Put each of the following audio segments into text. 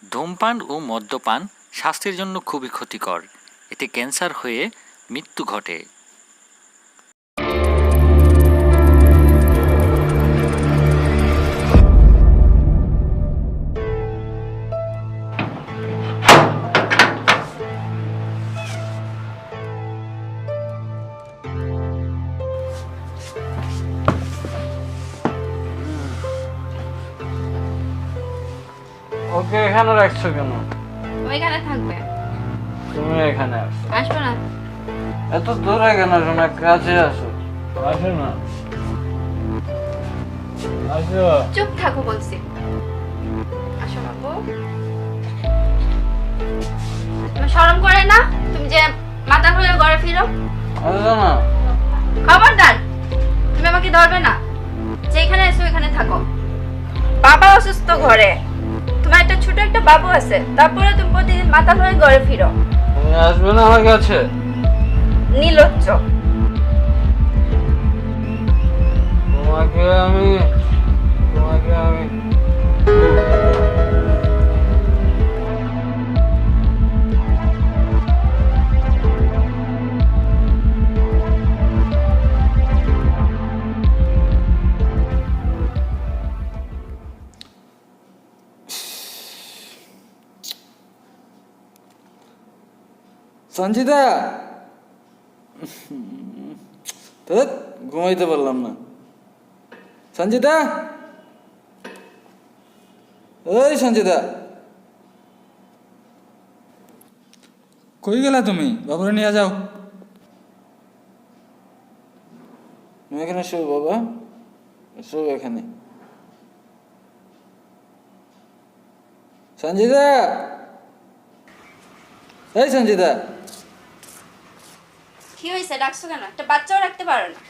ধূমপান ও মদ্যপান স্বাস্থ্যের জন্য খুবই ক্ষতিকর। এতে ক্যান্সার হয়ে মৃত্যু ঘটে। ওকে এখানে রাখছো কেন? ওইখানে থাকবে, তুমি এখানে আসো। আসবে না। এত দূরে কেন শোনা, কাছে আসো। আসো না, আসো। চুপ থাকো বলছি। আসো বাবু। তোমার শরম করে না? তুমি যে মাথা খুলে ঘরে ফিরো। আসো না। খবরদার, তুমি আমাকে ধরবে না। যেখানে এসো এখানে থাকো। বাবা অসুস্থ ঘরে, তোমার একটা ছোট একটা বাবু আছে, তারপরে তুমি প্রতিদিন মাথা খুলে ঘরে ফিরো। তুমি আসবে না আমার কাছে? নির্লজ্জ। তোমাকে আমি সঞ্জিতা, ঘুমাইতে পারলাম না। সঞ্জিতা, ওই সঞ্জিতা, কই গেলা তুমি? বাবুরে নিয়ে যাও। তুমি এখানে শো বাবা, শো এখানে। সঞ্জিতা, এই সঞ্জিতা। কি হয়েছে, ডাকছো কেন? একটা বাচ্চাও রাখতে পারো না।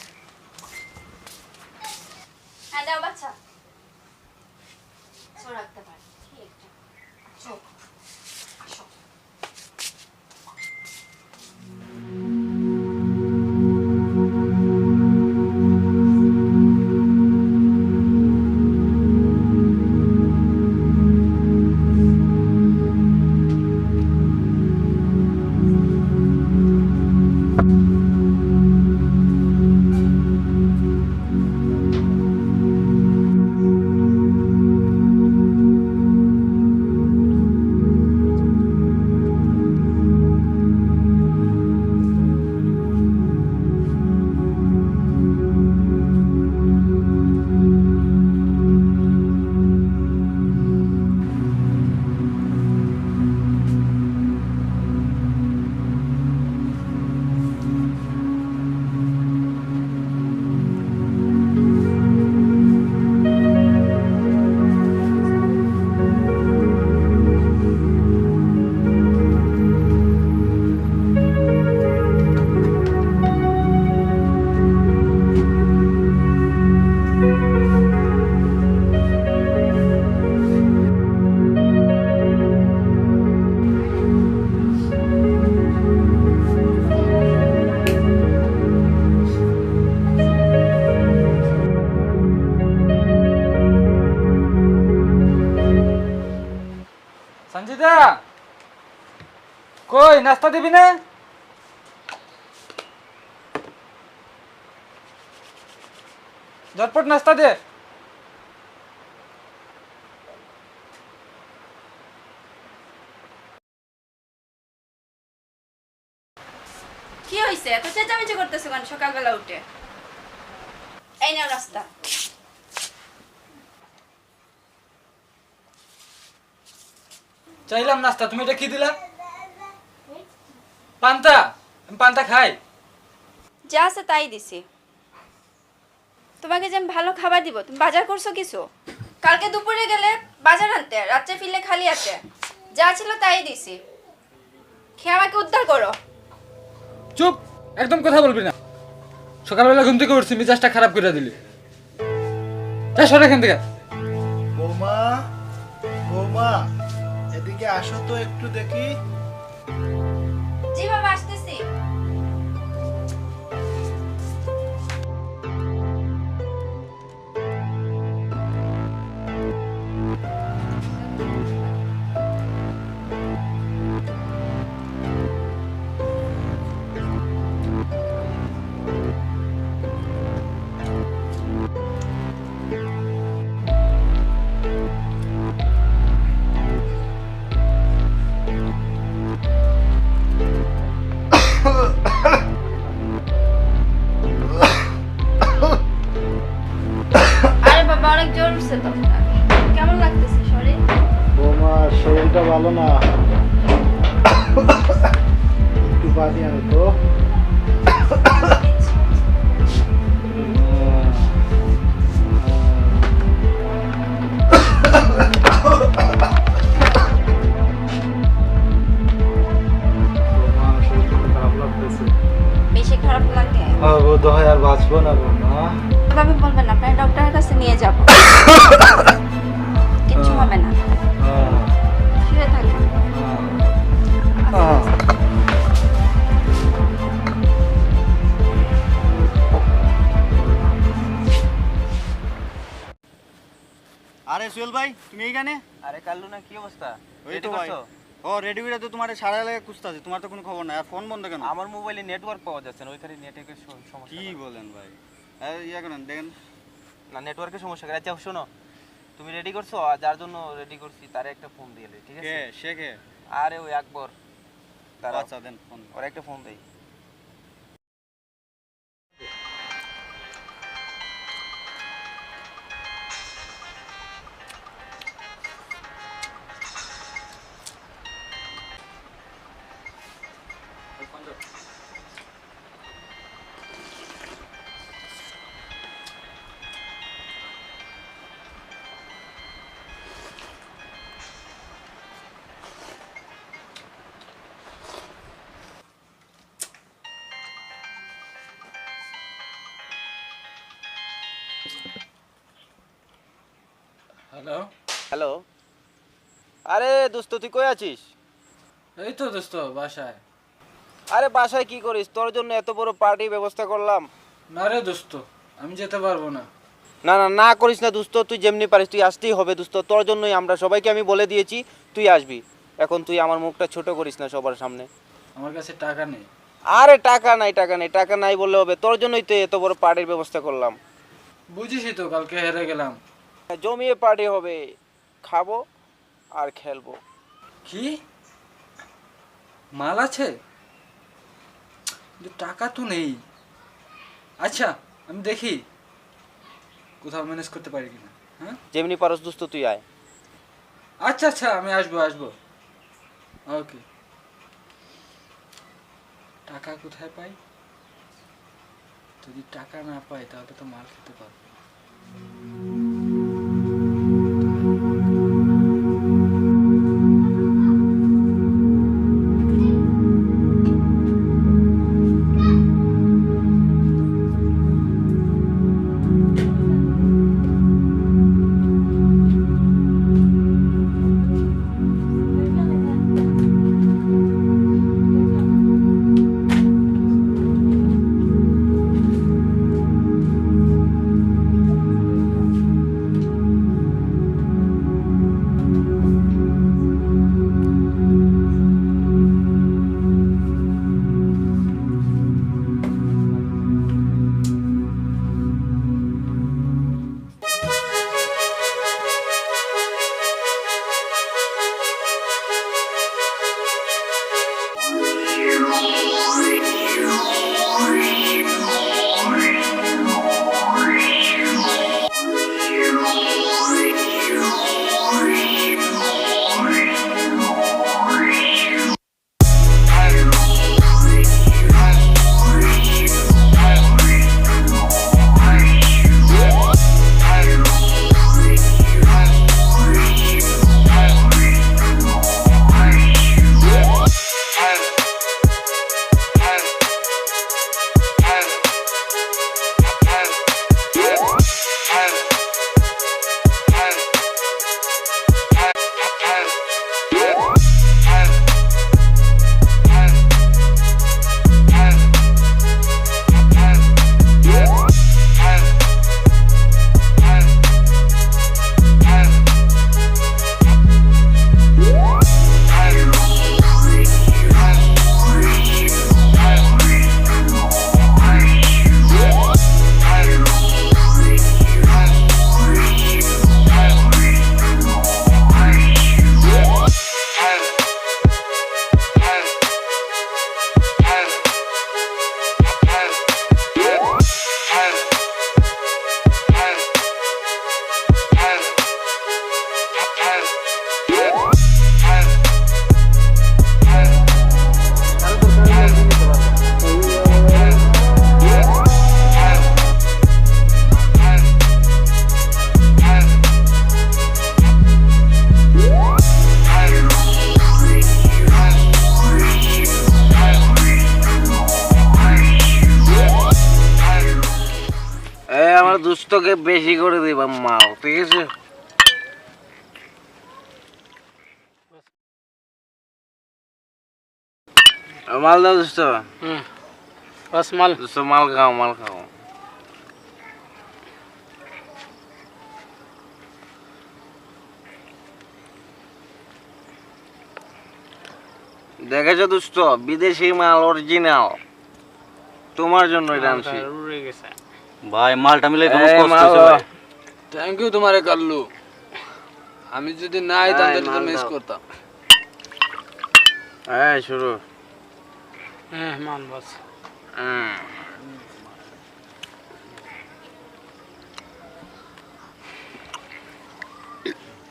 হ্যাঁ দাও বাচ্চা। রাখতে পারো। কি একটা চোখ। আসো। সঞ্জিতা, কই নাস্তা দিবি না? ঝটপট নাস্তা দে। কি হয়েছে, এত চেঁচামেচি করতেছো কেন সকালবেলা উঠে? এই নাও রাস্তা। চাইলাম নাস্তা, তুমি এটা কি দিলা? পান্তা। আমি পান্তা খাই। যা আছে তাই দিছি। তোমাকে যে আমি ভালো খাবার দিব, তুমি বাজার করছো কিছু? কালকে দুপুরে গেলে বাজার আনতে, রাত্রে ফিরলে খালি আছে। যা ছিল তাই দিছি। খেয়ে আমাকে উদ্ধার করো। চুপ, একদম কথা বলবি না। সকালবেলা ঘুম থেকে উঠছি, মিজাজটা খারাপ করে দিলি। যা সর এখান থেকে। বৌমা, বৌমা, এদিকে আসো তো একটু দেখি। জি বাবা, আসতেছি। শরীরটা ভালো না, একটু পানি আনো তো। খারাপ লাগতেছে। বেশি খারাপ লাগে? বোধ হয় আর বাঁচবো না বৌমা। এভাবে বলবেন না, আপনার ডক্টরের কাছে নিয়ে যাব। কিচ্ছু হবে না, শুয়ে থাকবেন। আরে সোহেল ভাই তুমি এইখানে? আরে কাল্লু না, কি অবস্থা? ওই রেডি তো ভাই। করছো? ও রেডি করে তো তোমার সারা এলাকায় খুঁজতেছে, তোমার তো কোনো খবর নাই, আর ফোন বন্ধ কেন? আমার মোবাইলে নেটওয়ার্ক পাওয়া যাচ্ছে না, ওইখানে নেটওয়ার্কের সমস্যা। কি বলেন ভাই? ইয়া করেন দেখেন। না, নেটওয়ার্কের সমস্যা। আচ্ছা শোনো, তুমি রেডি করছো? আর যার জন্য রেডি করছি তারে একটা ফোন দিয়ে দিই, ঠিক কে আছে? সে কে? আরে ওই আকবর, তার আচ্ছা দেন ফোন। ওর একটা ফোন দেই। হ্যালো। হ্যালো, আরে দোস্ত তুই কই আছিস? এই তো দোস্ত বাসায়। আরে বাসায় কি করিস? তোর জন্য এত বড় পার্টি ব্যবস্থা করলাম। না রে দোস্ত, আমি যেতে পারবো না। না না না করিস না দোস্ত, তুই যেমনি পারিস তুই আসতেই হবে দোস্ত। তোর জন্যই আমরা সবাইকে আমি বলে দিয়েছি তুই আসবি। এখন তুই আমার মুখটা ছোট করিস না সবার সামনে। আমার কাছে টাকা নেই। আরে টাকা নাই, টাকা নেই, টাকা নাই বললে হবে? তোর জন্যই তো এত বড় পার্টির ব্যবস্থা করলাম। বুঝিসই তো, কালকে হেরে গেলাম। জমিয়ে পার্টি হবে, খাবো আর খেলবো। কি মাল আছে? কিন্তু টাকা তো নেই। আচ্ছা আমি দেখি কোথাও ম্যানেজ করতে পারি কিনা। হ্যাঁ যেমনি পারস দোস্ত তুই আয়। আচ্ছা আচ্ছা, আমি আসবো আসবো। ওকে। টাকা কোথায় পাই? যদি টাকা না পাই তাহলে তো মাল খেতে পারবো না। দোস্তকে বেশি করে দিবা মাল, ঠিক আছে? মাল দাও দোস্ত। বাস মাল। দোস্ত মাল খাও, মাল খাও। দেখেছো দোস্ত, বিদেশি মাল অরিজিনাল, তোমার জন্য এটা আনছি। ভাই মালটা মিলে থ্যাংক ইউ তোমারে কাল্লু, আমি যদি না আইতাম এই, তাহলে তো মাল মিস দাও। করতাম। হ্যাঁ শুরু। হ্যাঁ মান বাস। হুম।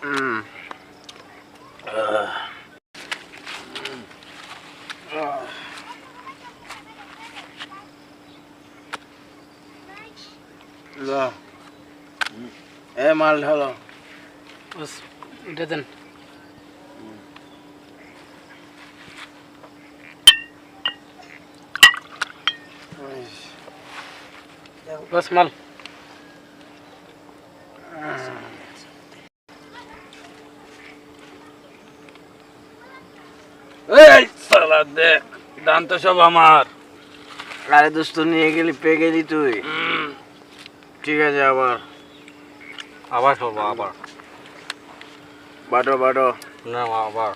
হুম। এ মাল ঢালো। বাস এটা দেন। বাস মাল। এই সালা দেখ, দান তো সব আমার। আরে দোস্ত নিয়ে গেলি, পেয়ে গেলি তুই। ঠিক আছে, আবার আবার খাবো আবার। বাটো বাটো। না আবার।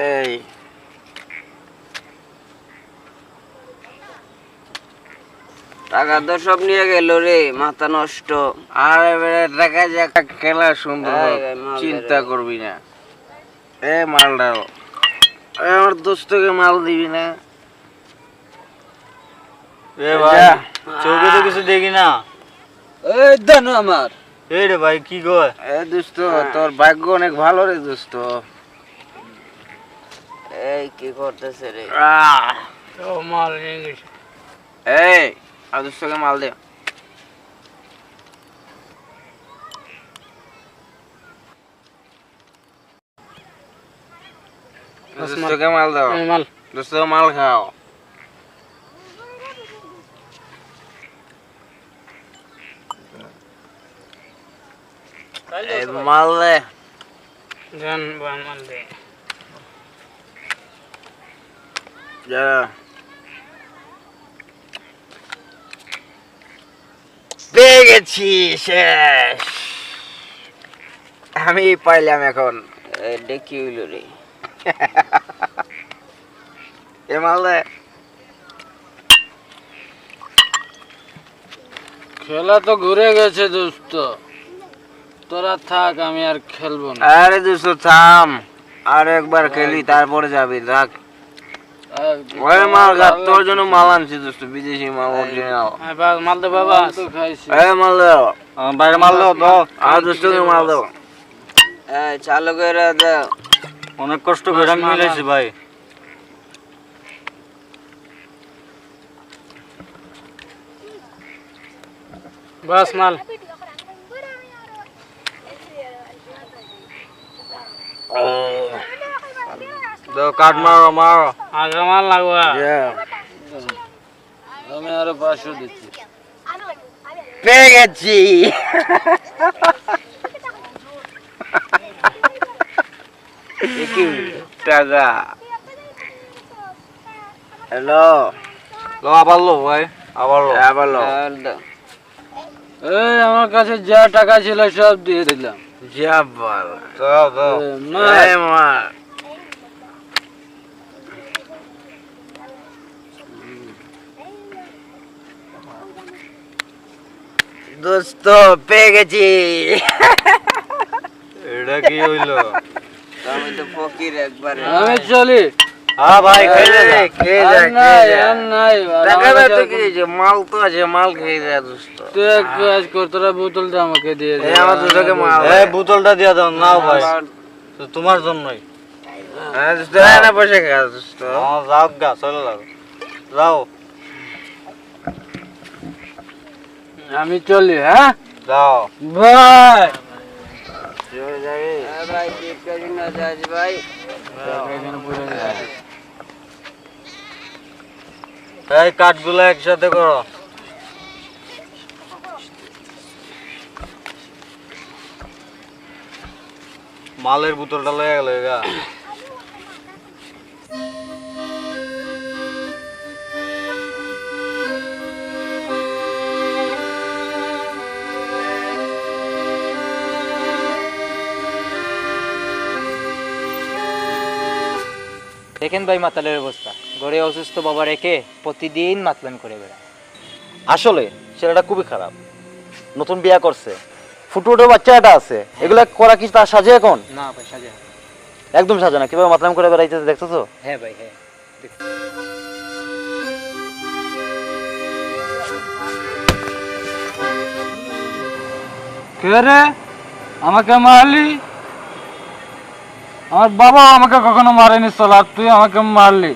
এই টাকা তো সব নিয়ে গেল রে, মাথা নষ্ট। আরে বেটা, টাকা যা খেলা সুন্দর হোক, এই, মাল চিন্তা দে রে। করবি না। এ মাল ডাল, আমার দোস্তকে মাল দিবি না? এ ভাই যা। চোখে তো কিছু দেখি না। এই দেন আমার। এই রে ভাই কি গো? এ দোস্ত, তোর ভাগ্য অনেক ভালো রে দোস্ত। এই কি করতেছে রে? আহ, ও মাল নিয়ে গেছে। এই আর দোস্তকে মাল দে। দোস্তকে মাল দাও। এই মাল। দোস্ত মাল খাও। এই মাল দে। দেন মাল দে। যা। পেয়ে গেছি, শেষ। আমি পাইলাম এখন। এটা কি হইলো রে? এ মাল দে। খেলা তো ঘুরে গেছে দোস্ত, তোরা থাক, আমি আর খেলবো না। আরে দোস্ত থাম, আর একবার খেলি তারপরে যাবি, রাখ। ওই মাল খা, তোর জন্য মাল আনছি দোস্ত, বিদেশি মাল অরিজিনাল। মাল দে বাবা, তো খাইছি। এ মাল দাও। বাইরে মাল দাও তো। আর দোস্তকে মাল দাও। এই চালু করে দাও। অনেক কষ্ট করে আমি মিলাইছি ভাই। বাস মাল। দাও, কাট মারো মারো। আগে মাল লাগবে। যা। আমি আরো 500 দিচ্ছি। পেয়ে গেছি। টাকা। হ্যালো। লো আবার লো ভাই, আবার লো। আবার লো। আর দাও। এই আমার কাছে যা টাকা ছিল সব দিয়ে দিলাম। যা বল। দাও দাও। এই মাল। দোস্ত পেয়ে গেছি। এটা কি হইলো? আমি তো ফকির একবারে। আমি চলি। হ্যাঁ ভাই খাইলে যা। খেয়ে আর যা, নাই, খেয়ে যা। আর নাই। টাকা দাও তো, কি হয়েছে? মাল তো আছে, মাল খেয়ে যা দোস্ত। তুই এক কাজ কর, তোরা বোতলটা আমাকে দিয়ে দে। এই আমার দুটোকে মাল। এই বোতলটা দিয়ে দাও, নাও ভাই। তো তোমার জন্যই। হ্যাঁ দোস্ত, না বসে খা দোস্ত। যাও গা, চলে যাও। যাও আমি চলি, হ্যাঁ যাও। ভাই। চলে যাবি? ভাই টিপটা কিনা যাস ভাই। এই কাঠগুলো একসাথে করো। মালের বোতলটা লয়ে গেল গা। দেখেন ভাই মাতালের অবস্থা, ঘরে অসুস্থ বাবা রেখে প্রতিদিন মাতলান করে বেড়ায়। আসলে ছেলেটা খুবই খারাপ, নতুন বিয়া করছে, ফুটফুটে বাচ্চা একটা আছে, এগুলা করা কি তার সাজে এখন? না ভাই সাজে না। একদম সাজে না, কিভাবে মাতলাম করে বেড়াইতেছে দেখতেছো? হ্যাঁ ভাই হ্যাঁ। কে রে আমাকে মারলি? আমার বাবা আমাকে কখনো মারেনি চল, আর তুই আমাকে মারলি।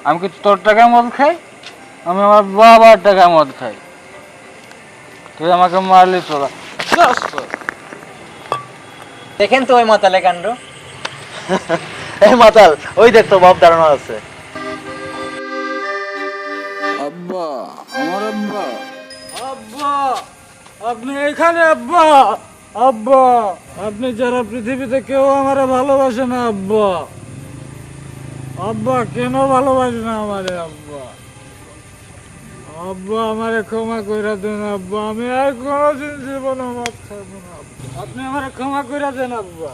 আমি কি তোর টাকায় মদ খাই? আমি আমার বাবার টাকায় মদ খাই। তুই আমাকে মারলি চলা। দেখেন তো ওই মাতালে কাণ্ড। এই মাতাল, ওই দেখ তো বাপ দাঁড়ানো আছে। আব্বা, আমার আব্বা। আব্বা আপনি এখানে? আব্বা আব্বা আপনি যারা পৃথিবীতে কেউ আমারে ভালোবাসে না আব্বা। আব্বা কেন ভালোবাসে না আমারে? আব্বা আব্বা আমারে ক্ষমা কইরা দেন আব্বা, আমি আর কোনোদিন জীবনে মদ খাবো না আব্বা। আপনি আমারে ক্ষমা কইরা দেন আব্বা,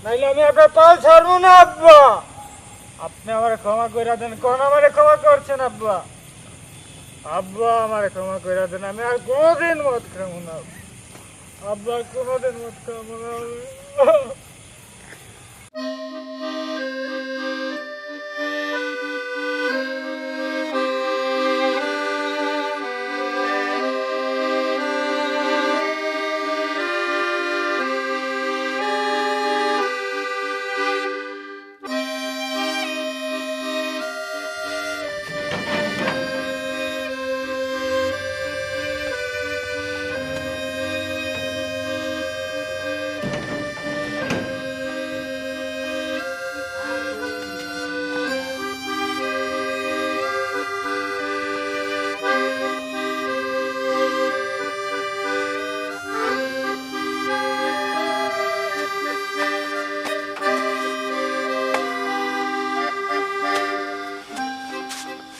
নাইলে আমি আপনার পা ছাড়বো না আব্বা। আপনি আমারে ক্ষমা কইরা দেন। কোন আমারে ক্ষমা করছেন আব্বা? আব্বা আমারে ক্ষমা কইরা দেন, আমি আর কোনোদিন মদ খাবো না আব্বা, কোনোদিন মদ খাবো না।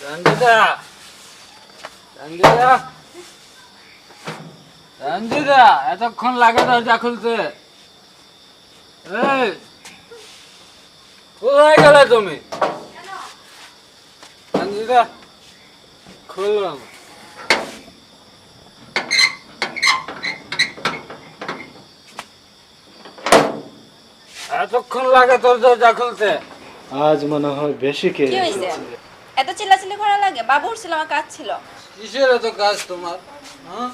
রঞ্জিতা, রঞ্জিতা, রঞ্জিতা, এতক্ষণ লাগে দরজা খুলতে? এই কোথায় গেলে তুমি? রঞ্জিতা খুললাম। এতক্ষণ লাগে তোর দরজা খুলতে? আজ মনে হয় বেশি কে কি হয়েছে? এত চিল্লাচিল্লি করা লাগে? বাবু উঠছিল, আমার কাজ ছিল। কিসের এত কাজ তোমার? হ্যাঁ,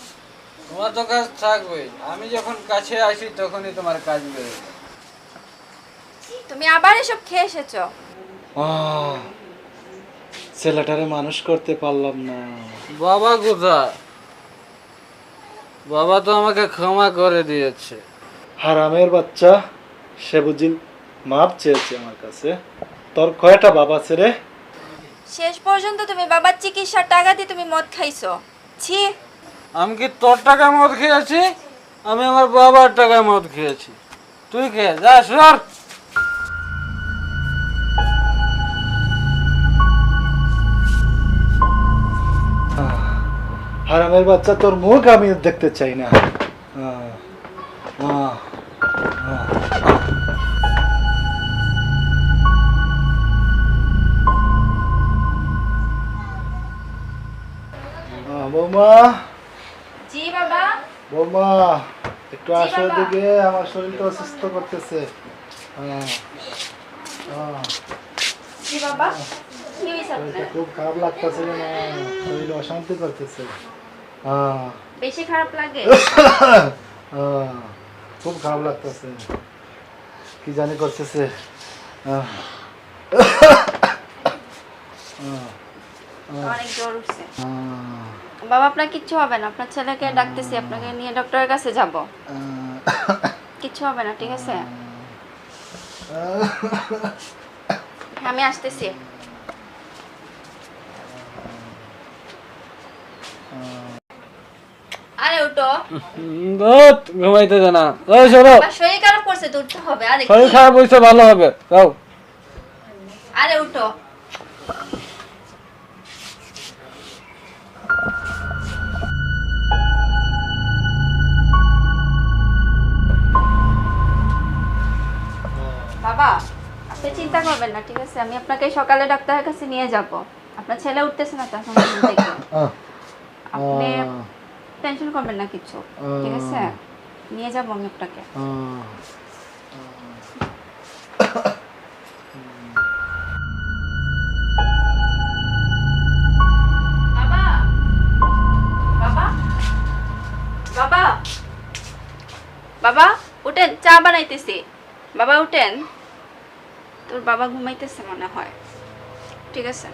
তোমার তো কাজ থাকবেই। আমি যখন কাছে আসি তখনই তোমার কাজ বেড়ে। তুমি আবার এসব খেয়ে এসেছো? ছেলেটারে মানুষ করতে পারলাম না। বাবা কোথায়? বাবা তো আমাকে ক্ষমা করে দিয়েছে। হারামের বাচ্চা, সে বুঝি মাপ চেয়েছে আমার কাছে। তোর কয়টা বাবা আছে রে? শেষ পর্যন্ত তুমি বাবার চিকিৎসার টাকা দিয়ে তুমি মদ খাইছো। ছি! আমি কি তোর টাকায় মদ খেয়েছি? আমি আমার বাবার টাকায় মদ খেয়েছি। তুই খেয়ে যা, সর। হারামের বাচ্চা, তোর মুখ আমি দেখতে চাই না। বৌমা, জি বাবা। বৌমা একটু জি আসো বাবা। দিকে, আমার শরীরটা অসুস্থ করতেছে। জি বাবা। কি হয়েছে শরীরটা আপনার? খুব খারাপ লাগতেছে না, শরীর অশান্তি করতেছে। বেশি খারাপ লাগে? খুব খারাপ লাগতেছে, কি জানি করতেছে। অনেক জ্বর উঠছে। বাবা আপনার কিচ্ছু হবে না, আপনার ছেলেকে ডাকতেছি, আপনাকে নিয়ে ডক্টরের কাছে যাব। কিচ্ছু হবে না, ঠিক আছে? আমি আসতেছি। আরে উঠো। ঘুমাইতে দে না, ওই সরো, আমার শরীর খারাপ করছে তো উঠতে হবে। আরে শরীর কি? খারাপ হয়েছে, ভালো হবে, যাও। আরে উঠো। বাবা, আপনি চিন্তা করবেন না, ঠিক আছে? আমি আপনাকে সকালে ডাক্তারের কাছে নিয়ে যাব। আপনার ছেলে উঠতেছে না তো এখন ঘুম থেকে। আপনি টেনশন করবেন না কিছু, ঠিক আছে? নিয়ে যাব আমি আপনাকে। বাবা, বাবা, বাবা, বাবা, উঠেন, চা বানাইতেছি। বাবা উঠেন, তোর বাবা ঘুমাইতেছে মনে হয়, ঠিক আছে?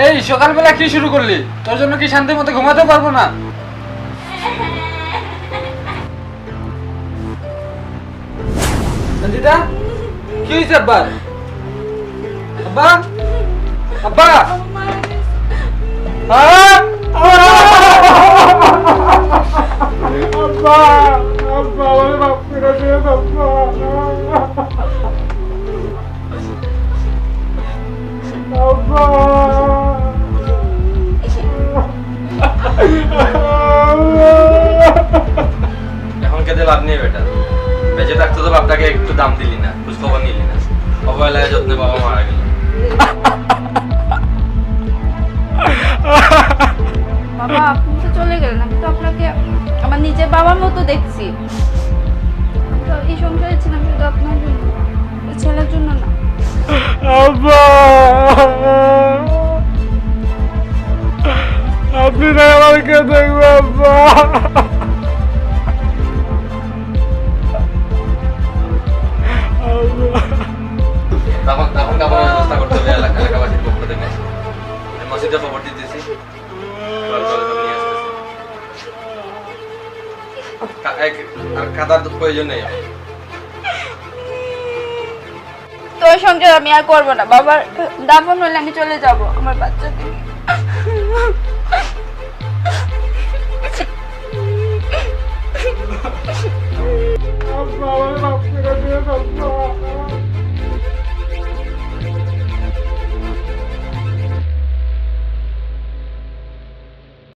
এই সকালবেলা কি শুরু করলি? তোর জন্য কি শান্তি মতো ঘুমাতে পারবো না? সঞ্জিতা, কি হয়েছে আব্বার? আব্বা, আব্বা, আব্বা, আব্বা, আমাকে মাফ করে দিও আব্বা। এখন কেঁদে লাভ নেই বেটা, বেঁচে থাকতে তো বাপটাকে একটু দাম দিলি না, খোঁজ খবর নিলি না, অবহেলায় যত্নে বাবা মারা গেল। বাবা, আপনি তো চলে গেলেন, আমি তো আপনাকে আমার নিজের বাবার মতো দেখছি। তো এই সংসারে ছিলাম শুধু আপনার জন্য, এই ছেলের জন্য না। আব্বা, আপনি না আমাকে দেখবো আব্বা। তখন তখন কাপড়ের ব্যবস্থা করতে হবে এলাকাবাসীর পক্ষ থেকে। মসজিদে খবর দিতেছি, আর কাদার প্রয়োজন নেই। তোর সংসার আমি আর করবো না। বাবার দাফন হলে আমি চলে যাব আমার বাচ্চাকে নিয়ে।